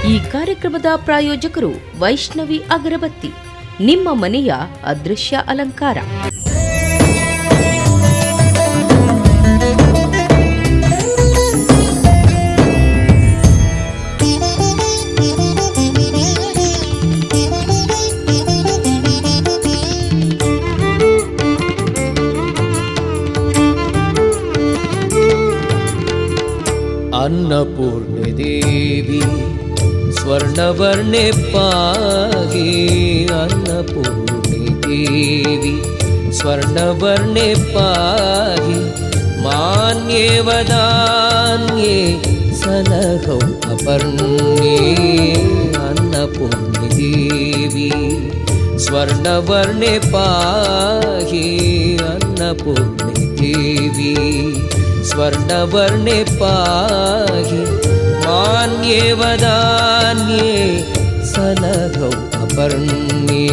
ಈ ಕಾರ್ಯಕ್ರಮದ ಪ್ರಾಯೋಜಕರು ವೈಷ್ಣವಿ ಅಗರಬತ್ತಿ, ನಿಮ್ಮ ಮನೆಯ ಅದೃಶ್ಯ ಅಲಂಕಾರ. अन्नपूर्णे देवी स्वर्णवर्णे पाहि, अन्नपूर्णे देवी स्वर्णवर्णे पाहि, मान्ये वदान्ये सलहौ अपर्णे, अन्नपूर्णे देवी स्वर्णवर्णे पाहि, अन्नपूर्णे देवी स्वर्णवर्णे पाहि, मान्ये वदान्ये सलहौ अपर्णे.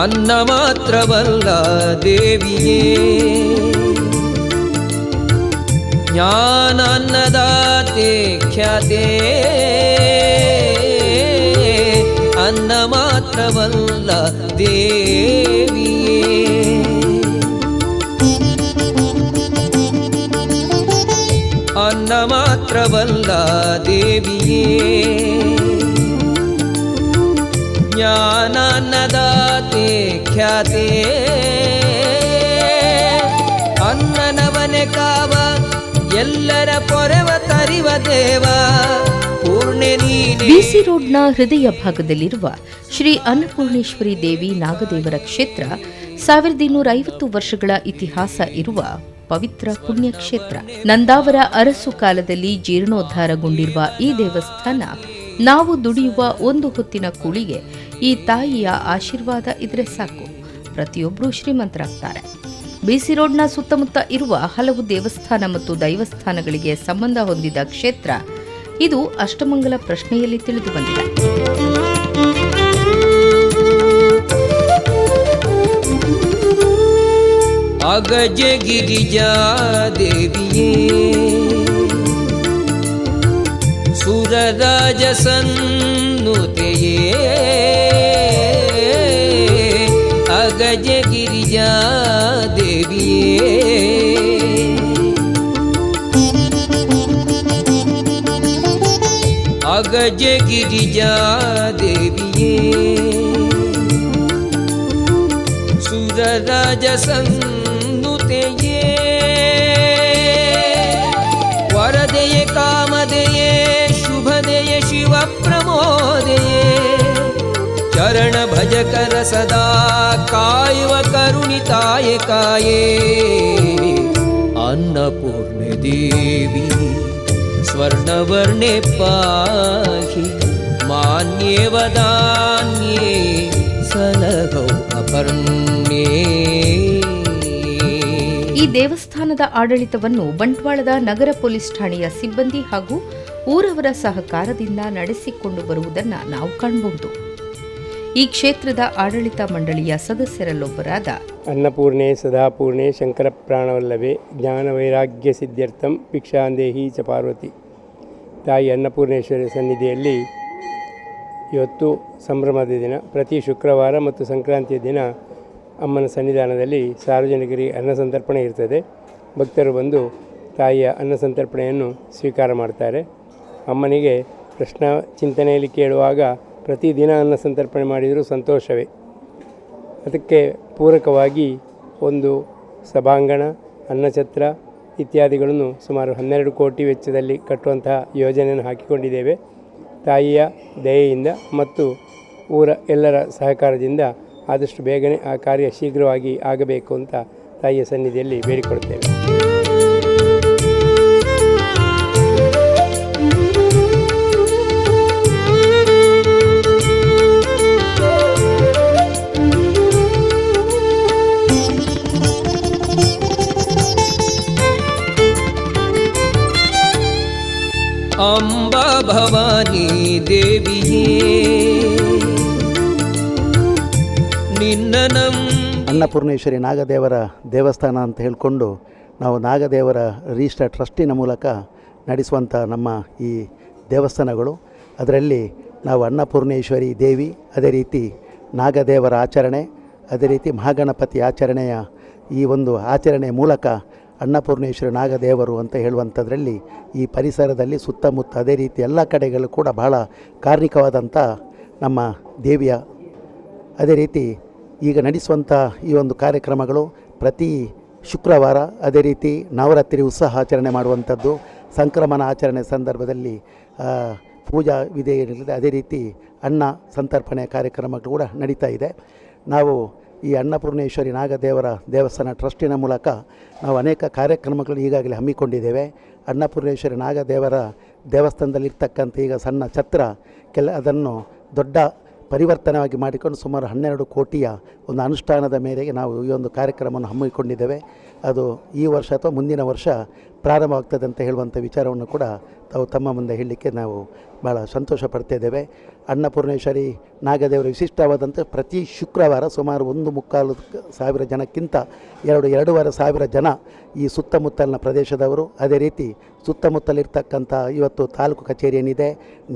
ಅನ್ನ ಮಾತ್ರವಲ್ಲ ದೇವಿಯೇ, ಜ್ಞಾನ ಅನ್ನದಾತೆ ಖ್ಯಾತೆ, ಅನ್ನ ಮಾತ್ರವಲ್ಲ ದೇವಿಯೇ, ಅನ್ನ ಮಾತ್ರವಲ್ಲ ದೇವಿಯೇ, ಜ್ಞಾನನ್ನದಾತೆ ಖ್ಯಾತೆ, ಅನ್ನನವನೆ ಕಾವ ಎಲ್ಲರ ಪೊರೆವ ತರಿವ ದೇವ ಪೂರ್ಣೆ ನೀನೆ. ಬಿಸಿ ರೋಡ್ನ ಹೃದಯ ಭಾಗದಲ್ಲಿರುವ ಶ್ರೀ ಅನ್ನಪೂರ್ಣೇಶ್ವರಿ ದೇವಿ ನಾಗದೇವರ ಕ್ಷೇತ್ರ 1250 ವರ್ಷಗಳ ಇತಿಹಾಸ ಇರುವ ಪವಿತ್ರ ಪುಣ್ಯಕ್ಷೇತ್ರ. ನಂದಾವರ ಅರಸು ಕಾಲದಲ್ಲಿ ಜೀರ್ಣೋದ್ಧಾರಗೊಂಡಿರುವ ಈ ದೇವಸ್ಥಾನ ನಾವು ದುಡಿಯುವ ಒಂದು ಹೊತ್ತಿನ ಕೂಳಿಗೆ ಈ ತಾಯಿಯ ಆಶೀರ್ವಾದ ಇದ್ರೆ ಸಾಕು, ಪ್ರತಿಯೊಬ್ಬರೂ ಶ್ರೀಮಂತರಾಗ್ತಾರೆ. ಬಿಸಿ ರೋಡ್ನ ಸುತ್ತಮುತ್ತ ಇರುವ ಹಲವು ದೇವಸ್ಥಾನ ಮತ್ತು ದೈವಸ್ಥಾನಗಳಿಗೆ ಸಂಬಂಧ ಹೊಂದಿದ ಕ್ಷೇತ್ರ ಇದು ಅಷ್ಟಮಂಗಲ ಪ್ರಶ್ನೆಯಲ್ಲಿ ತಿಳಿದು ಬಂದಿದೆ. ಅಗಜ ಗಿರಿಜಾ ದೇವಿಯೇ ಸುರರಾಜ ಸನ್ನುತೆಯೇ, ಅಗಜ ಗಿರಿಜಾ ದೇವಿಯೇ, ಅಗಜ ಗಿರಿಜಾ ದೇವಿಯೇ, ಸುರರಾಜ ಸನ್ನುತೆಯೇ, ವರದೆಯೇ ಕಾಮದೆಯೇ ಶುಭದೆಯೇ ಶಿವ ಪ್ರಮೋದೆಯೇ, ಚರಣ ಭಜಕರ ಸದಾ ಕಾಯುವ ಕರುಣಿತಾಯ ಕಾಯೇ. ಅನ್ನಪೂರ್ಣೆ ದೇವಿ ಸ್ವರ್ಣವರ್ಣೆ ಪಾಹಿ, ಮಾನ್ಯೇ ವದಾನ್ಯೇ ಸಲಹೌ ಅಪರ್ಣೇ. ಈ ದೇವಸ್ಥಾನದ ಆಡಳಿತವನ್ನು ಬಂಟ್ವಾಳದ ನಗರ ಪೊಲೀಸ್ ಠಾಣೆಯ ಸಿಬ್ಬಂದಿ ಹಾಗೂ ಊರವರ ಸಹಕಾರದಿಂದ ನಡೆಸಿಕೊಂಡು ಬರುವುದನ್ನು ನಾವು ಕಾಣಬಹುದು. ಈ ಕ್ಷೇತ್ರದ ಆಡಳಿತ ಮಂಡಳಿಯ ಸದಸ್ಯರಲ್ಲೊಬ್ಬರಾದ ಅನ್ನಪೂರ್ಣೆ ಸದಾಪೂರ್ಣೆ ಶಂಕರ ಪ್ರಾಣವಲ್ಲಭೆ ಜ್ಞಾನ ವೈರಾಗ್ಯ ಸಿದ್ಧ್ಯರ್ಥಂ ಭಿಕ್ಷಾಂದೇಹಿ ಚ ಪಾರ್ವತಿ. ತಾಯಿ ಅನ್ನಪೂರ್ಣೇಶ್ವರಿ ಸನ್ನಿಧಿಯಲ್ಲಿ ಇವತ್ತು ಸಂಭ್ರಮದ ದಿನ. ಪ್ರತಿ ಶುಕ್ರವಾರ ಮತ್ತು ಸಂಕ್ರಾಂತಿಯ ದಿನ ಅಮ್ಮನ ಸನ್ನಿಧಾನದಲ್ಲಿ ಸಾರ್ವಜನಿಕರಿಗೆ ಅನ್ನ ಸಂತರ್ಪಣೆ ಇರ್ತದೆ. ಭಕ್ತರು ಬಂದು ತಾಯಿಯ ಅನ್ನ ಸಂತರ್ಪಣೆಯನ್ನು ಸ್ವೀಕಾರ ಮಾಡ್ತಾರೆ. ಅಮ್ಮನಿಗೆ ಪ್ರಶ್ನ ಚಿಂತನೆಯಲ್ಲಿ ಕೇಳುವಾಗ ಪ್ರತಿದಿನ ಅನ್ನ ಸಂತರ್ಪಣೆ ಮಾಡಿದರೂ ಸಂತೋಷವೇ. ಅದಕ್ಕೆ ಪೂರಕವಾಗಿ ಒಂದು ಸಭಾಂಗಣ, ಅನ್ನಛತ್ರ ಇತ್ಯಾದಿಗಳನ್ನು ಸುಮಾರು 12 ಕೋಟಿ ವೆಚ್ಚದಲ್ಲಿ ಕಟ್ಟುವಂತಹ ಯೋಜನೆಯನ್ನು ಹಾಕಿಕೊಂಡಿದ್ದೇವೆ. ತಾಯಿಯ ದಯೆಯಿಂದ ಮತ್ತು ಊರ ಎಲ್ಲರ ಸಹಕಾರದಿಂದ ಆದಷ್ಟು ಬೇಗನೆ ಆ ಕಾರ್ಯ ಶೀಘ್ರವಾಗಿ ಆಗಬೇಕು ಅಂತ ತಾಯಿಯ ಸನ್ನಿಧಿಯಲ್ಲಿ ಬೇಡಿಕೊಡುತ್ತೇವೆ. ಭವಾನಿ ದೇವಿಯೇ ನಿನ್ನ ಅನ್ನಪೂರ್ಣೇಶ್ವರಿ ನಾಗದೇವರ ದೇವಸ್ಥಾನ ಅಂತ ಹೇಳಿಕೊಂಡು ನಾವು ನಾಗದೇವರ ರಿಜಿಸ್ಟರ್ ಟ್ರಸ್ಟಿನ ಮೂಲಕ ನಡೆಸುವಂಥ ನಮ್ಮ ಈ ದೇವಸ್ಥಾನಗಳು, ಅದರಲ್ಲಿ ನಾವು ಅನ್ನಪೂರ್ಣೇಶ್ವರಿ ದೇವಿ, ಅದೇ ರೀತಿ ನಾಗದೇವರ ಆಚರಣೆ, ಅದೇ ರೀತಿ ಮಹಾಗಣಪತಿ ಆಚರಣೆಯ ಈ ಒಂದು ಆಚರಣೆ ಮೂಲಕ ಅನ್ನಪೂರ್ಣೇಶ್ವರಿ ನಾಗದೇವರು ಅಂತ ಹೇಳುವಂಥದ್ರಲ್ಲಿ ಈ ಪರಿಸರದಲ್ಲಿ ಸುತ್ತಮುತ್ತ ಅದೇ ರೀತಿ ಎಲ್ಲ ಕಡೆಗಳು ಕೂಡ ಬಹಳ ಕಾರ್ಣಿಕವಾದಂಥ ನಮ್ಮ ದೇವಿಯ, ಅದೇ ರೀತಿ ಈಗ ನಡೆಸುವಂಥ ಈ ಒಂದು ಕಾರ್ಯಕ್ರಮಗಳು ಪ್ರತಿ ಶುಕ್ರವಾರ, ಅದೇ ರೀತಿ ನವರಾತ್ರಿ ಉತ್ಸವ ಆಚರಣೆ ಮಾಡುವಂಥದ್ದು, ಸಂಕ್ರಮಣ ಆಚರಣೆ ಸಂದರ್ಭದಲ್ಲಿ ಪೂಜಾ ವಿಧಿ ಏನಿದೆ, ಅದೇ ರೀತಿ ಅನ್ನ ಸಂತರ್ಪಣೆ ಕಾರ್ಯಕ್ರಮಗಳು ಕೂಡ ನಡೀತಾ ಇದೆ. ನಾವು ಈ ಅನ್ನಪೂರ್ಣೇಶ್ವರಿ ನಾಗದೇವರ ದೇವಸ್ಥಾನ ಟ್ರಸ್ಟಿನ ಮೂಲಕ ನಾವು ಅನೇಕ ಕಾರ್ಯಕ್ರಮಗಳನ್ನು ಈಗಾಗಲೇ ಹಮ್ಮಿಕೊಂಡಿದ್ದೇವೆ. ಅನ್ನಪೂರ್ಣೇಶ್ವರಿ ನಾಗದೇವರ ದೇವಸ್ಥಾನದಲ್ಲಿರ್ತಕ್ಕಂಥ ಈಗ ಸಣ್ಣ ಛತ್ರ ಅದನ್ನು ದೊಡ್ಡ ಪರಿವರ್ತನೆಯಾಗಿ ಮಾಡಿಕೊಂಡು ಸುಮಾರು 12 ಕೋಟಿಯ ಒಂದು ಅನುಷ್ಠಾನದ ಮೇರೆಗೆ ನಾವು ಈ ಒಂದು ಕಾರ್ಯಕ್ರಮವನ್ನು ಹಮ್ಮಿಕೊಂಡಿದ್ದೇವೆ. ಅದು ಈ ವರ್ಷ ಅಥವಾ ಮುಂದಿನ ವರ್ಷ ಪ್ರಾರಂಭವಾಗ್ತದೆ ಅಂತ ಹೇಳುವಂಥ ವಿಚಾರವನ್ನು ಕೂಡ ತಾವು ತಮ್ಮ ಮುಂದೆ ಹೇಳಲಿಕ್ಕೆ ನಾವು ಭಾಳ ಸಂತೋಷ ಪಡ್ತಿದ್ದೇವೆ. ಅನ್ನಪೂರ್ಣೇಶ್ವರಿ ನಾಗದೇವರ ವಿಶಿಷ್ಟವಾದಂಥ ಪ್ರತಿ ಶುಕ್ರವಾರ ಸುಮಾರು 1,25,000 ಜನಕ್ಕಿಂತ 2,500 ಜನ ಈ ಸುತ್ತಮುತ್ತಲಿನ ಪ್ರದೇಶದವರು, ಅದೇ ರೀತಿ ಸುತ್ತಮುತ್ತಲಿರ್ತಕ್ಕಂಥ ಇವತ್ತು ತಾಲೂಕು ಕಚೇರಿ ಏನಿದೆ,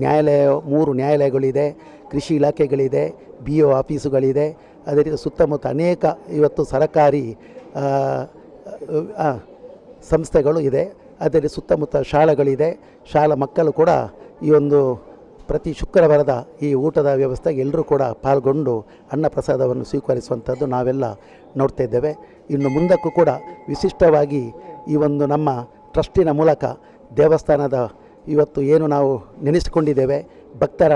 ನ್ಯಾಯಾಲಯ 3 ನ್ಯಾಯಾಲಯಗಳಿದೆ, ಕೃಷಿ ಇಲಾಖೆಗಳಿದೆ, BO ಆಫೀಸುಗಳಿದೆ, ಅದೇ ರೀತಿ ಸುತ್ತಮುತ್ತ ಅನೇಕ ಇವತ್ತು ಸರಕಾರಿ ಸಂಸ್ಥೆಗಳು ಇದೆ, ಅದೇ ರೀತಿ ಸುತ್ತಮುತ್ತ ಶಾಲೆಗಳಿದೆ. ಶಾಲಾ ಮಕ್ಕಳು ಕೂಡ ಈ ಒಂದು ಪ್ರತಿ ಶುಕ್ರವಾರದ ಈ ಊಟದ ವ್ಯವಸ್ಥೆಗೆ ಎಲ್ಲರೂ ಕೂಡ ಪಾಲ್ಗೊಂಡು ಅನ್ನಪ್ರಸಾದವನ್ನು ಸ್ವೀಕರಿಸುವಂಥದ್ದು ನಾವೆಲ್ಲ ನೋಡ್ತಾ ಇದ್ದೇವೆ. ಇನ್ನು ಮುಂದಕ್ಕೂ ಕೂಡ ವಿಶಿಷ್ಟವಾಗಿ ಈ ಒಂದು ನಮ್ಮ ಟ್ರಸ್ಟಿನ ಮೂಲಕ ದೇವಸ್ಥಾನದ ಇವತ್ತು ಏನು ನಾವು ನೆನೆಸಿಕೊಂಡಿದ್ದೇವೆ, ಭಕ್ತರ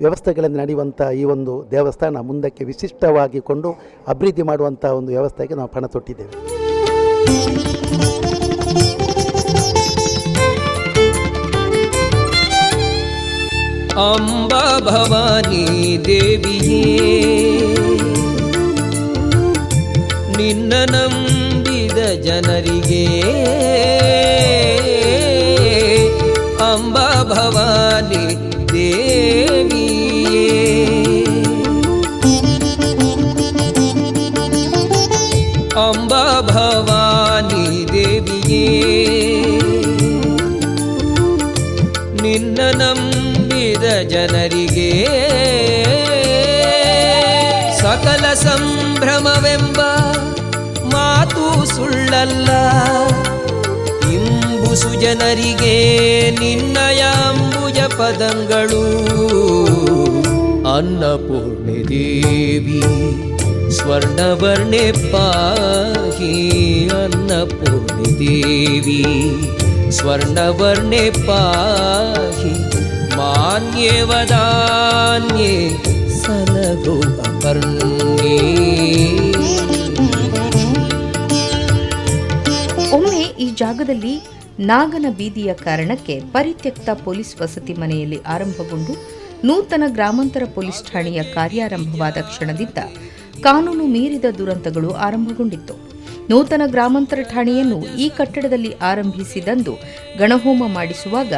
ವ್ಯವಸ್ಥೆಗಳಿಂದ ನಡೆಯುವಂಥ ಈ ಒಂದು ದೇವಸ್ಥಾನ ಮುಂದಕ್ಕೆ ವಿಶಿಷ್ಟವಾಗಿಕೊಂಡು ಅಭಿವೃದ್ಧಿ ಮಾಡುವಂಥ ಒಂದು ವ್ಯವಸ್ಥೆಗೆ ನಾವು ಪಣ ತೊಟ್ಟಿದ್ದೇವೆ. ಅಂಬಾ ಭವಾನಿ ದೇವಿಯೇ ನಿನ್ನ ನಂಬಿದ ಜನರಿಗೆ, ಅಂಬಾ ಭವಾನಿ ದೇವಿಯೇ ಅಂಬಾ ಭವಾನಿ ದೇವಿಯೇ ನಿನ್ನ ನಂಬಿದ ಜನರಿಗೆ ಸಕಲ ಸಂಭ್ರಮವೆಂಬ ಮಾತು ಸುಳ್ಳಲ್ಲ, ಇಂಬುಸು ಜನರಿಗೆ ನಿನ್ನಯ ಅಂಬುಜ ಪದಂಗಳು. ಅನ್ನಪೂರ್ಣೆ ದೇವಿ ಸ್ವರ್ಣವರ್ಣೆ ಪಾಹಿ, ಅನ್ನಪೂರ್ಣೆ ದೇವಿ ಸ್ವರ್ಣವರ್ಣೆ ಪಾಹಿ, ಮಾನ್ಯವದಾನ್ಯೇ ಸಲಗೋ ಅಪರ್ಣೇ. ಒಮ್ಮೆ ಈ ಜಾಗದಲ್ಲಿ ನಾಗನ ಬೀದಿಯ ಕಾರಣಕ್ಕೆ ಪರಿತ್ಯಕ್ತ ಪೊಲೀಸ್ ವಸತಿ ಮನೆಯಲ್ಲಿ ಆರಂಭಗೊಂಡು ನೂತನ ಗ್ರಾಮಾಂತರ ಪೊಲೀಸ್ ಠಾಣೆಯ ಕಾರ್ಯಾರಂಭವಾದ ಕ್ಷಣದಿಂದ ಕಾನೂನು ಮೀರಿದ ದುರಂತಗಳು ಆರಂಭಗೊಂಡಿತ್ತು. ನೂತನ ಗ್ರಾಮಾಂತರ ಠಾಣೆಯನ್ನು ಈ ಕಟ್ಟಡದಲ್ಲಿ ಆರಂಭಿಸಿದಂದು ಗಣಹೋಮ ಮಾಡಿಸುವಾಗ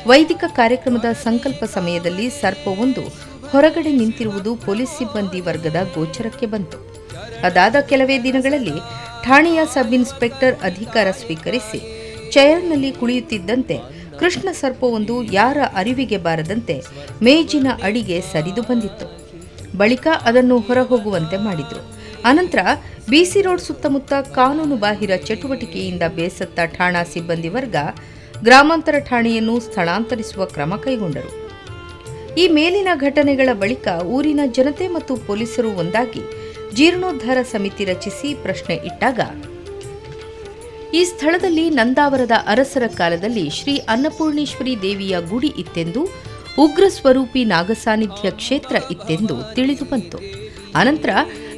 ವೈದಿಕ ಕಾರ್ಯಕ್ರಮದ ಸಂಕಲ್ಪ ಸಮಯದಲ್ಲಿ ಸರ್ಪವೊಂದು ಹೊರಗಡೆ ನಿಂತಿರುವುದು ಪೊಲೀಸ್ ಸಿಬ್ಬಂದಿ ವರ್ಗದ ಗೋಚರಕ್ಕೆ ಬಂತು. ಅದಾದ ಕೆಲವೇ ದಿನಗಳಲ್ಲಿ ಠಾಣೆಯ ಸಬ್ ಇನ್ಸ್ಪೆಕ್ಟರ್ ಅಧಿಕಾರ ಸ್ವೀಕರಿಸಿ ಚೇರ್ನಲ್ಲಿ ಕುಳಿಯುತ್ತಿದ್ದಂತೆ ಕೃಷ್ಣ ಸರ್ಪವೊಂದು ಯಾರ ಅರಿವಿಗೆ ಬಾರದಂತೆ ಮೇಜಿನ ಅಡಿಗೆ ಸರಿದು ಬಂದಿತ್ತು. ಬಳಿಕ ಅದನ್ನು ಹೊರಹೋಗುವಂತೆ ಮಾಡಿದ್ರು. ಅನಂತರ ಬಿಸಿ ರೋಡ್ ಸುತ್ತಮುತ್ತ ಕಾನೂನು ಬಾಹಿರ ಚಟುವಟಿಕೆಯಿಂದ ಬೇಸತ್ತ ಠಾಣಾ ಸಿಬ್ಬಂದಿ ವರ್ಗ ಗ್ರಾಮಾಂತರ ಠಾಣೆಯನ್ನು ಸ್ಥಳಾಂತರಿಸುವ ಕ್ರಮ ಕೈಗೊಂಡರು. ಈ ಮೇಲಿನ ಘಟನೆಗಳ ಬಳಿಕ ಊರಿನ ಜನತೆ ಮತ್ತು ಪೊಲೀಸರು ಒಂದಾಗಿ ಜೀರ್ಣೋದ್ಧಾರ ಸಮಿತಿ ರಚಿಸಿ ಪ್ರಶ್ನೆ ಇಟ್ಟಾಗ ಈ ಸ್ಥಳದಲ್ಲಿ ನಂದಾವರದ ಅರಸರ ಕಾಲದಲ್ಲಿ ಶ್ರೀ ಅನ್ನಪೂರ್ಣೇಶ್ವರಿ ದೇವಿಯ ಗುಡಿ ಇತ್ತೆಂದು, ಉಗ್ರ ಸ್ವರೂಪಿ ನಾಗಸಾನ್ನಿಧ್ಯ ಕ್ಷೇತ್ರ ಇತ್ತೆಂದು ತಿಳಿದು ಬಂತು. ಅನಂತರ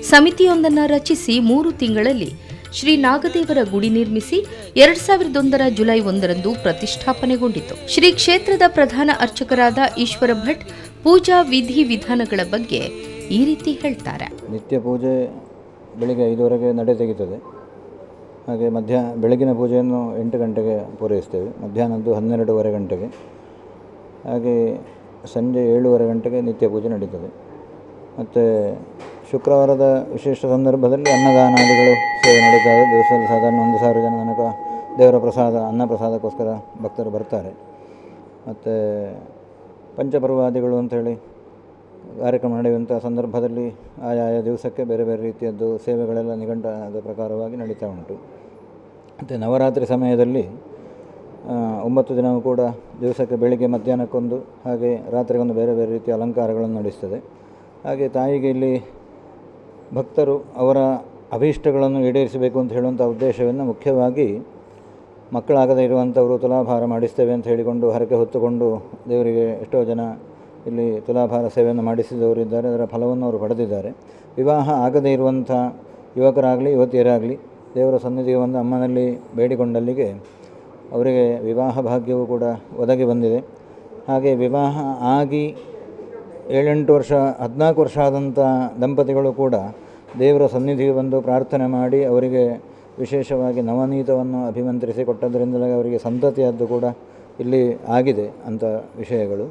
ಸಮಿತಿಯೊಂದನ್ನು ರಚಿಸಿ 3 ತಿಂಗಳಲ್ಲಿ ಶ್ರೀ ನಾಗದೇವರ ಗುಡಿ ನಿರ್ಮಿಸಿ 2001 ಜುಲೈ 1ರಂದು ಪ್ರತಿಷ್ಠಾಪನೆಗೊಂಡಿತು. ಶ್ರೀ ಕ್ಷೇತ್ರದ ಪ್ರಧಾನ ಅರ್ಚಕರಾದ ಈಶ್ವರ ಭಟ್ ಪೂಜಾ ವಿಧಿ ವಿಧಾನಗಳ ಬಗ್ಗೆ ಈ ರೀತಿ ಹೇಳ್ತಾರೆ. ನಿತ್ಯ ಪೂಜೆ ಬೆಳಿಗ್ಗೆ 5:30ಗೆ ನಡೆ ತೆಗೆಯುತ್ತದೆ. ಹಾಗೆ ಬೆಳಗಿನ ಪೂಜೆಯನ್ನು 8 ಗಂಟೆಗೆ ಪೂರೈಸ್ತೇವೆ. ಮಧ್ಯಾಹ್ನದ್ದು 12:15 ಗಂಟೆಗೆ. ಹಾಗೆ ಸಂಜೆ 7:30 ಗಂಟೆಗೆ ನಿತ್ಯ ಪೂಜೆ ನಡೀತದೆ. ಮತ್ತು ಶುಕ್ರವಾರದ ವಿಶೇಷ ಸಂದರ್ಭದಲ್ಲಿ ಅನ್ನದಾನಾದಿಗಳು ಸೇವೆ ನಡೀತದೆ. ದಿವಸದಲ್ಲಿ ಸಾಧಾರಣ 1,000 ಜನ ತನಕ ದೇವರ ಪ್ರಸಾದ ಅನ್ನ ಪ್ರಸಾದಕ್ಕೋಸ್ಕರ ಭಕ್ತರು ಬರ್ತಾರೆ. ಮತ್ತು ಪಂಚಪರ್ವಾದಿಗಳು ಅಂಥೇಳಿ ಕಾರ್ಯಕ್ರಮ ನಡೆಯುವಂಥ ಸಂದರ್ಭದಲ್ಲಿ ಆಯಾ ದಿವಸಕ್ಕೆ ಬೇರೆ ಬೇರೆ ರೀತಿಯದ್ದು ಸೇವೆಗಳೆಲ್ಲ ನಿಘಂಟದ ಪ್ರಕಾರವಾಗಿ ನಡೀತಾ ಉಂಟು. ಮತ್ತು ನವರಾತ್ರಿ ಸಮಯದಲ್ಲಿ 9 ದಿನವೂ ಕೂಡ ದಿವಸಕ್ಕೆ ಬೆಳಿಗ್ಗೆ ಮಧ್ಯಾಹ್ನಕ್ಕೊಂದು ಹಾಗೆ ರಾತ್ರಿಗೊಂದು ಬೇರೆ ಬೇರೆ ರೀತಿಯ ಅಲಂಕಾರಗಳನ್ನು ನಡೆಸ್ತದೆ. ಹಾಗೆ ತಾಯಿಗೆ ಇಲ್ಲಿ ಭಕ್ತರು ಅವರ ಅಭೀಷ್ಟಗಳನ್ನು ಈಡೇರಿಸಬೇಕು ಅಂತ ಹೇಳುವಂಥ ಉದ್ದೇಶವನ್ನು ಮುಖ್ಯವಾಗಿ ಮಕ್ಕಳಾಗದೇ ಇರುವಂಥವರು ತುಲಾಭಾರ ಮಾಡಿಸ್ತೇವೆ ಅಂತ ಹೇಳಿಕೊಂಡು ಹರಕೆ ಹೊತ್ತುಕೊಂಡು ದೇವರಿಗೆ ಎಷ್ಟೋ ಜನ ಇಲ್ಲಿ ತುಲಾಭಾರ ಸೇವೆಯನ್ನು ಮಾಡಿಸಿದವರಿದ್ದಾರೆ. ಅದರ ಫಲವನ್ನು ಅವರು ಪಡೆದಿದ್ದಾರೆ. ವಿವಾಹ ಆಗದೇ ಇರುವಂಥ ಯುವಕರಾಗಲಿ ಯುವತಿಯರಾಗಲಿ ದೇವರ ಸನ್ನಿಧಿಗೆ ಒಂದು ಅಮ್ಮನಲ್ಲಿ ಬೇಡಿಕೊಂಡಲ್ಲಿಗೆ ಅವರಿಗೆ ವಿವಾಹ ಭಾಗ್ಯವೂ ಕೂಡ ಒದಗಿ ಬಂದಿದೆ. ಹಾಗೆ ವಿವಾಹ ಆಗಿ 7-8 ವರ್ಷ 14 ವರ್ಷ ಆದಂಥ ದಂಪತಿಗಳು ಕೂಡ ದೇವರ ಸನ್ನಿಧಿಗೆ ಬಂದು ಪ್ರಾರ್ಥನೆ ಮಾಡಿ ಅವರಿಗೆ ವಿಶೇಷವಾಗಿ ನವನೀತವನ್ನು ಅಭಿಮಂತ್ರಿಸಿ ಕೊಟ್ಟದ್ದರಿಂದಲೇ ಅವರಿಗೆ ಸಂತತಿಯದ್ದು ಕೂಡ ಇಲ್ಲಿ ಆಗಿದೆ ಅಂಥ ವಿಷಯಗಳು.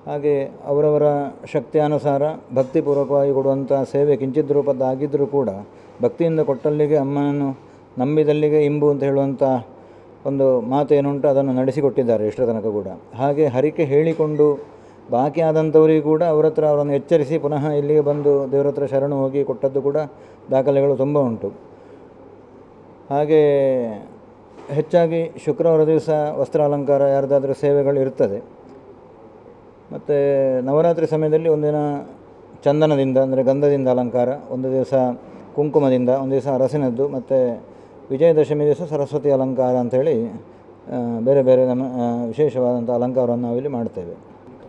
ಹಾಗೆ ಅವರವರ ಶಕ್ತಿಯಾನುಸಾರ ಭಕ್ತಿಪೂರ್ವಕವಾಗಿ ಕೊಡುವಂಥ ಸೇವೆ ಕಿಂಚಿತ್ ರೂಪದ್ದಾಗಿದ್ದರೂ ಕೂಡ ಭಕ್ತಿಯಿಂದ ಕೊಟ್ಟಲ್ಲಿಗೆ ಅಮ್ಮನನ್ನು ನಂಬಿದಲ್ಲಿಗೆ ಇಂಬು ಅಂತ ಹೇಳುವಂಥ ಒಂದು ಮಾತು ಏನುಂಟು ಅದನ್ನು ನಡೆಸಿಕೊಟ್ಟಿದ್ದಾರೆ ಇಷ್ಟರ ತನಕ ಕೂಡ. ಹಾಗೆ ಹರಿಕೆ ಹೇಳಿಕೊಂಡು ಬಾಕಿ ಆದಂಥವರಿಗೂ ಕೂಡ ಅವರ ಹತ್ರ ಅವರನ್ನು ಎಚ್ಚರಿಸಿ ಪುನಃ ಇಲ್ಲಿಗೆ ಬಂದು ದೇವರ ಹತ್ರ ಶರಣು ಹೋಗಿ ಕೊಟ್ಟದ್ದು ಕೂಡ ದಾಖಲೆಗಳು ತುಂಬ ಉಂಟು. ಹಾಗೆ ಹೆಚ್ಚಾಗಿ ಶುಕ್ರವಾರ ದಿವಸ ವಸ್ತ್ರಾಲಂಕಾರ ಯಾರ್ದಾದ್ರೂ ಸೇವೆಗಳು ಇರ್ತದೆ. ಮತ್ತು ನವರಾತ್ರಿ ಸಮಯದಲ್ಲಿ ಒಂದಿನ ಚಂದನದಿಂದ ಅಂದರೆ ಗಂಧದಿಂದ ಅಲಂಕಾರ, ಒಂದು ದಿವಸ ಕುಂಕುಮದಿಂದ, ಒಂದು ದಿವಸ ಅರಸಿನದ್ದು, ಮತ್ತು ವಿಜಯದಶಮಿ ದಿವಸ ಸರಸ್ವತಿ ಅಲಂಕಾರ ಅಂಥೇಳಿ ಬೇರೆ ಬೇರೆ ನಮ್ಮ ವಿಶೇಷವಾದಂಥ ಅಲಂಕಾರವನ್ನು ನಾವಿಲ್ಲಿ ಮಾಡ್ತೇವೆ.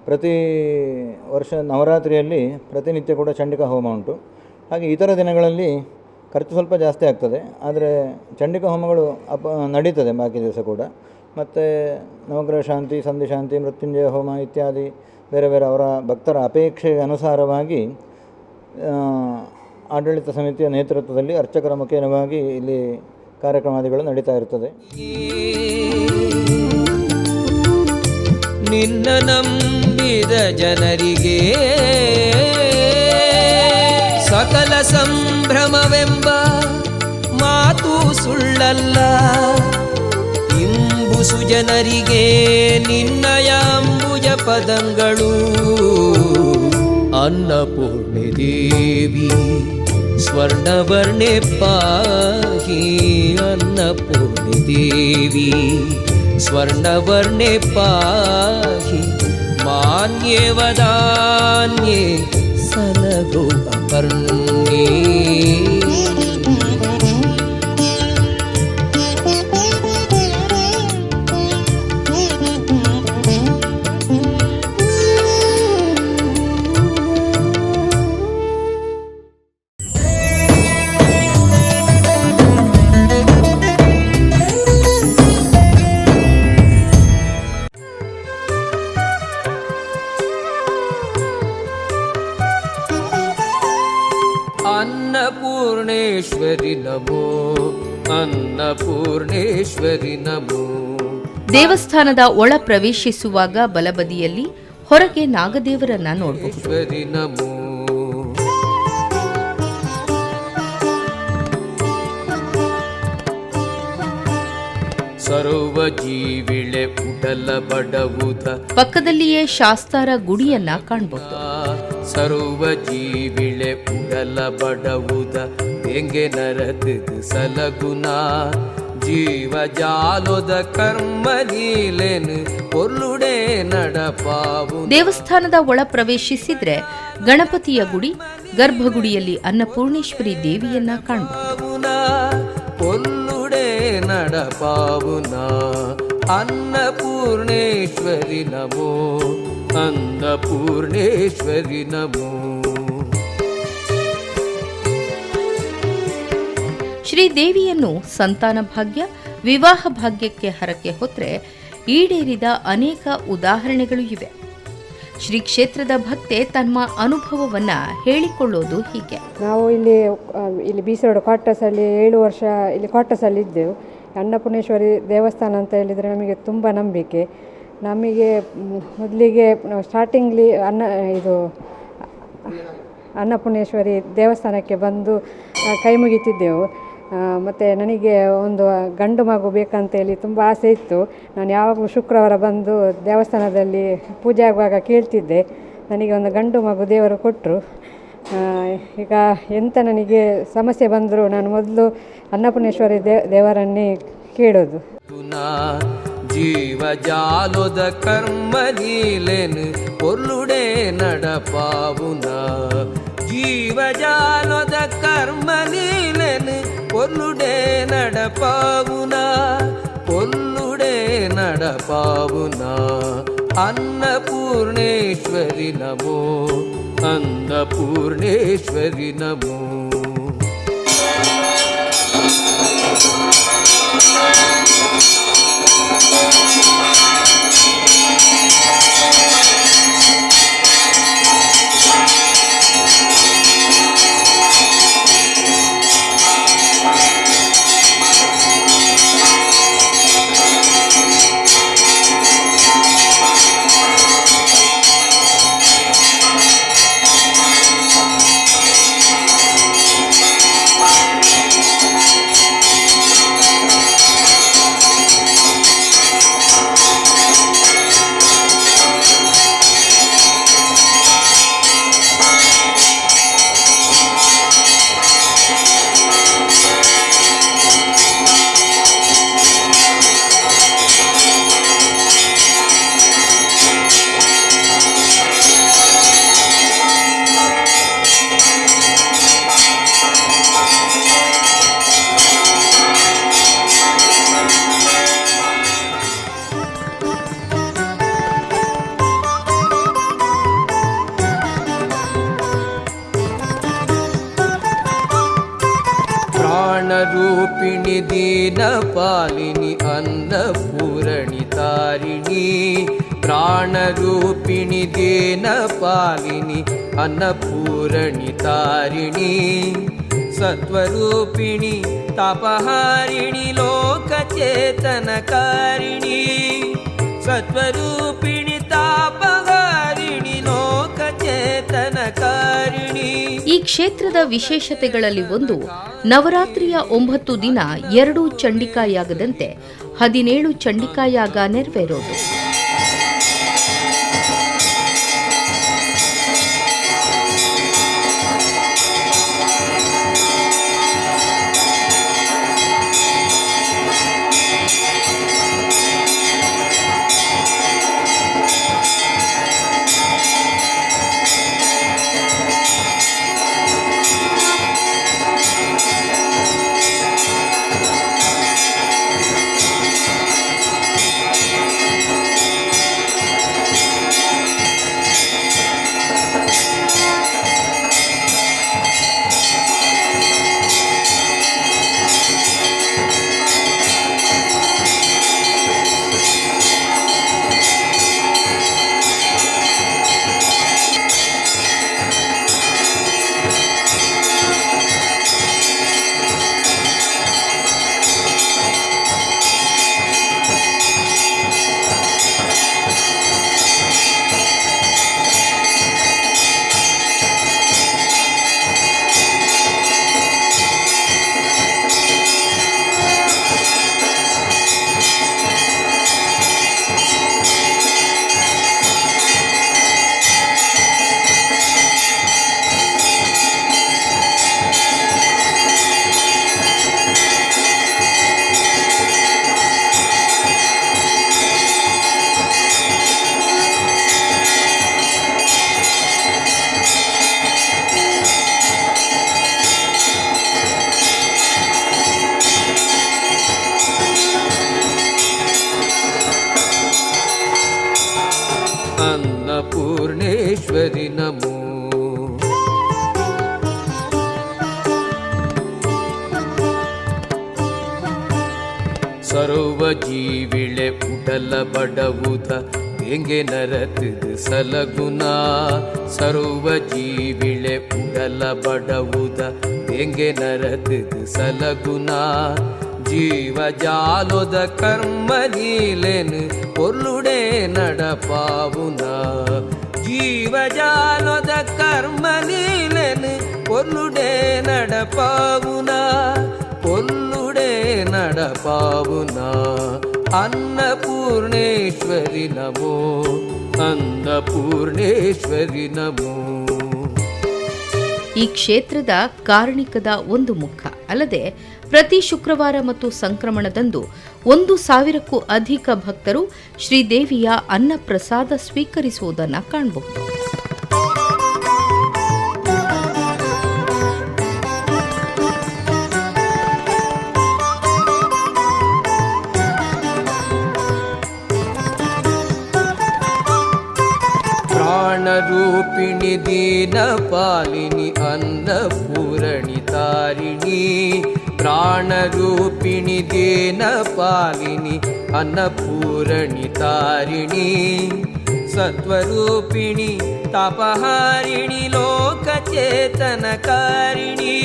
ಪ್ರತಿ ವರ್ಷ ನವರಾತ್ರಿಯಲ್ಲಿ ಪ್ರತಿನಿತ್ಯ ಕೂಡ ಚಂಡಿಕಾ ಹೋಮ ಉಂಟು. ಹಾಗೆ ಇತರ ದಿನಗಳಲ್ಲಿ ಖರ್ಚು ಸ್ವಲ್ಪ ಜಾಸ್ತಿ ಆಗ್ತದೆ, ಆದರೆ ಚಂಡಿಕಾ ಹೋಮಗಳು ನಡೀತದೆ ಬಾಕಿ ದಿವಸ ಕೂಡ. ಮತ್ತು ನವಗ್ರಹ ಶಾಂತಿ, ಸಂಧಿ ಶಾಂತಿ, ಮೃತ್ಯುಂಜಯ ಹೋಮ ಇತ್ಯಾದಿ ಬೇರೆ ಬೇರೆ ಅವರ ಭಕ್ತರ ಅಪೇಕ್ಷೆಗೆ ಅನುಸಾರವಾಗಿ ಆಡಳಿತ ಸಮಿತಿಯ ನೇತೃತ್ವದಲ್ಲಿ ಅರ್ಚಕರ ಮುಖೇನವಾಗಿ ಇಲ್ಲಿ ಕಾರ್ಯಕ್ರಮಾದಿಗಳು ನಡೀತಾ ಇರ್ತದೆ. ನಿನ್ನ ನಂಬಿದ ಜನರಿಗೆ ಸಕಲ ಸಂಭ್ರಮವೆಂಬ ಮಾತು ಸುಳ್ಳಲ್ಲ. ಇಂಬುಸು ಜನರಿಗೆ ನಿನ್ನಯ ಅಂಬುಜ ಪದಂಗಳು. ಅನ್ನಪೂರ್ಣೆ ದೇವಿ ಸ್ವರ್ಣವರ್ಣೆ ಪಾಹಿ. ಅನ್ನಪೂರ್ಣೆ ದೇವಿ ಸ್ವರ್ಣವರ್ಣೆ ಪಾಹಿ. ಮಾನ್ಯೇ ವದಾನ್ಯೇ ಸಲಗೋ ಅಪರ್ಣೇ. ಅನ್ನಪೂರ್ಣೇಶ್ವರಿ ನಮೋ, ಅನ್ನಪೂರ್ಣೇಶ್ವರಿ ನಮೋ. ದೇವಸ್ಥಾನದ ಒಳ ಪ್ರವೇಶಿಸುವಾಗ ಬಲಬದಿಯಲ್ಲಿ ಹೊರಗೆ ನಾಗದೇವರನ್ನ ನೋಡಬಹುದು. ನಮೋ ಸರ್ವ ಜೀವಿಳೆ ಉಡಲ ಬಡವುದ. ಪಕ್ಕದಲ್ಲಿಯೇ ಶಾಸ್ತಾರ ಗುಡಿಯನ್ನ ಕಾಣಬಹುದು. ಸರ್ವ ಜೀವಿಳೆ ಉಡಲ ಬಡವುದ ಹೆಂಗೆ ನರತಿದು ಸಲಗುನ. ಜೀವ ಜಾಲೋದ ಕರ್ಮ ಲೀಲೆನು ಕೊಲ್ಲುಡೆ ನಡಪಾವು. ದೇವಸ್ಥಾನದ ಒಳ ಪ್ರವೇಶಿಸಿದ್ರೆ ಗಣಪತಿಯ ಗುಡಿ, ಗರ್ಭಗುಡಿಯಲ್ಲಿ ಅನ್ನಪೂರ್ಣೇಶ್ವರಿ ದೇವಿಯನ್ನ ಕಾಣಬಹುದು. ಕೊಲ್ಲುಡೆ ನಡಪಾವುನ. ಅನ್ನಪೂರ್ಣೇಶ್ವರಿ ನಮೋ, ಅನ್ನಪೂರ್ಣೇಶ್ವರಿ ನಮೋ. ಶ್ರೀದೇವಿಯನ್ನು ಸಂತಾನ ಭಾಗ್ಯ, ವಿವಾಹ ಭಾಗ್ಯಕ್ಕೆ ಹರಕೆ ಹೊತ್ತರೆ ಈಡೇರಿದ ಅನೇಕ ಉದಾಹರಣೆಗಳು ಇವೆ. ಶ್ರೀ ಕ್ಷೇತ್ರದ ಭಕ್ತೆ ತಮ್ಮ ಅನುಭವವನ್ನ ಹೇಳಿಕೊಳ್ಳೋದು ಹೀಗೆ. ನಾವು ಇಲ್ಲಿ ಬೀಸರೋಡು ಕ್ವಾರ್ಟರ್ಸಲ್ಲಿ 7 ವರ್ಷ ಇಲ್ಲಿ ಕ್ವಾರ್ಟರ್ಸಲ್ಲಿ ಇದ್ದೆವು. ಅನ್ನಪೂರ್ಣೇಶ್ವರಿ ದೇವಸ್ಥಾನ ಅಂತ ಹೇಳಿದರೆ ನಮಗೆ ತುಂಬ ನಂಬಿಕೆ. ನಮಗೆ ಮೊದಲಿಗೆ ಸ್ಟಾರ್ಟಿಂಗ್ಲಿ ಅನ್ನಪೂರ್ಣೇಶ್ವರಿ ದೇವಸ್ಥಾನಕ್ಕೆ ಬಂದು ಕೈ ಮುಗಿತಿದ್ದೆವು. ಮತ್ತು ನನಗೆ ಒಂದು ಗಂಡು ಮಗು ಬೇಕಂತೇಳಿ ತುಂಬ ಆಸೆ ಇತ್ತು. ನಾನು ಯಾವಾಗಲೂ ಶುಕ್ರವಾರ ಬಂದು ದೇವಸ್ಥಾನದಲ್ಲಿ ಪೂಜೆ ಆಗುವಾಗ ಕೇಳ್ತಿದ್ದೆ. ನನಗೆ ಒಂದು ಗಂಡು ಮಗು ದೇವರು ಕೊಟ್ಟರು. ಈಗ ಎಂಥ ನನಗೆ ಸಮಸ್ಯೆ ಬಂದರೂ ನಾನು ಮೊದಲು ಅನ್ನಪೂರ್ಣೇಶ್ವರಿ ದೇವರನ್ನೇ ಕೇಳೋದು. ಜೀವಜಾಲದ ಕರ್ಮಲೀಲೆನು ಪೊರ್ಲುಡೆ ನಡಪಾವುನ, ಜೀವಜಾಲದ ಕರ್ಮಲೀಲೆನು ಪೊರ್ಲುಡೆ ನಡಪಾವುನ, ಪೊರ್ಲುಡೆ ನಡಪಾವುನ. ಅನ್ನಪೂರ್ಣೇಶ್ವರಿ ನಮೋ, ಅನ್ನಪೂರ್ಣೇಶ್ವರಿ ನಮೋ. ರೂಪಿಣಿ ದೀನ ಪಾಲಿನಿ ಅನ್ನಪೂರಣಿ ತಾರಿಣಿ, ಪ್ರಾಣ ರೂಪಿಣಿ ದೀನ ಪಾಲಿನಿ ಅನ್ನಪೂರಣಿ ತಾರಿಣಿ, ಸತ್ವರೂಪಿಣಿ ತಾಪಹಾರಿಣಿ ಲೋಕಚೇತನಕಾರಿಣಿ, ಸತ್ವರೂಪಿಣಿ ತಾಪಹಾರಿಣಿ ಲೋಕಚೇತನಕಾರಿಣಿ. ಈ ಕ್ಷೇತ್ರದ ವಿಶೇಷತೆಗಳಲ್ಲಿ ಒಂದು ನವರಾತ್ರಿಯ 9 ದಿನ 2 ಚಂಡಿಕಾಯಾಗದಂತೆ 17 ಚಂಡಿಕಾಯಾಗ ನೆರವೇರೋದು. ಅನ್ನಪೂರ್ಣೇಶ್ವರಿ ನಮೋ. ಸರ್ವ ಜೀವಿಳೆ ಉಡಲ ಬಡವುದ ಎಂಗೆ ನರತಿದು ಸಲಗುಣ, ಸರ್ವ ಜೀವಿಳೆ ಉಡಲ ಬಡವುದ ಎಂಗೆ ನರತಿದು ಸಲಗುಣ, ജീവജാലൊത കർമ്മലീലന് പൊരുളുടെ നടപ്പാവുന ജീവജാലൊത കർമ്മലീലന് പൊരുളുടെ നടപ്പാവുന പൊരുളുടെ നടപ്പാവുന ಅನ್ನಪೂರ್ಣೇಶ್ವರಿ ನಮೋ ಅನ್ನಪೂರ್ಣೇಶ್ವರಿ ನಮೋ. ಈ ಕ್ಷೇತ್ರದ ಕಾರಣಿಕದ ಒಂದು ಮುಖ ಅಲ್ಲದೆ ಪ್ರತಿ ಶುಕ್ರವಾರ ಮತ್ತು ಸಂಕ್ರಮಣದಂದು 1,000ಕ್ಕೂ ಅಧಿಕ ಭಕ್ತರು ಶ್ರೀದೇವಿಯ ಅನ್ನಪ್ರಸಾದ ಸ್ವೀಕರಿಸುವುದನ್ನು ಕಾಣಬಹುದು. ಪ್ರಾಣರೂಪಿಣಿ ದೀನ ಪಾಲಿನಿ ಅನ್ನಪೂರಣಿ ತಾರಿಣಿ ಪ್ರಾಣರೂಪಿಣಿ ದೀನ ಪಾಲಿನಿ ಅನ್ನಪೂರಣಿ ತಾರಿಣಿ ಸತ್ವರೂಪಿಣಿ ತಾಪಹಾರಿಣಿ ಲೋಕಚೇತನಕಾರಿಣಿ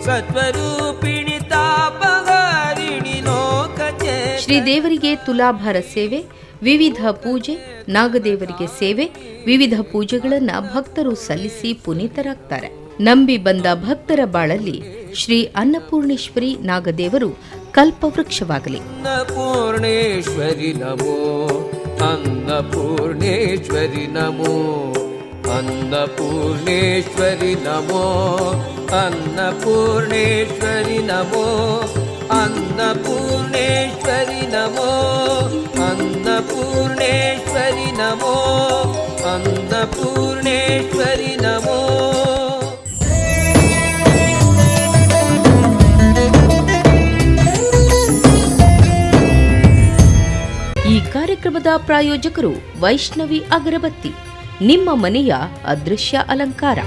ಸತ್ವರೂಪಿಣಿ ತಾಪಹಾರಿಣಿ ಲೋಕಚೇತನ. ಶ್ರೀದೇವರಿಗೆ ತುಲಾಭಾರ ಸೇವೆ, ವಿವಿಧ ಪೂಜೆ, ನಾಗದೇವರಿಗೆ ಸೇವೆ, ವಿವಿಧ ಪೂಜೆಗಳನ್ನು ಭಕ್ತರು ಸಲ್ಲಿಸಿ ಪುನೀತರಾಗ್ತಾರೆ. ನಂಬಿ ಬಂದ ಭಕ್ತರ ಬಾಳಲ್ಲಿ ಶ್ರೀ ಅನ್ನಪೂರ್ಣೇಶ್ವರಿ ನಾಗದೇವರು ಕಲ್ಪವೃಕ್ಷವಾಗಲಿ. ಅನ್ನಪೂರ್ಣೇಶ್ವರಿ ನಮೋ ಅನ್ನಪೂರ್ಣೇಶ್ವರಿ ನಮೋ ಅನ್ನಪೂರ್ಣೇಶ್ವರಿ ನಮೋ ಅನ್ನಪೂರ್ಣೇಶ್ವರಿ ನಮೋ ಅನ್ನಪೂರ್ಣೇಶ್ವರಿ ನಮೋ ಅನ್ನಪೂರ್ಣೇಶ್ವರಿ ನಮೋ ಅನ್ನಪೂರ್ಣೇಶ್ವರಿ ನಮೋ. ಈ ಕಾರ್ಯಕ್ರಮದ ಪ್ರಾಯೋಜಕರು ವೈಷ್ಣವಿ ಅಗರಬತ್ತಿ, ನಿಮ್ಮ ಮನೆಯ ಅದೃಶ್ಯ ಅಲಂಕಾರ.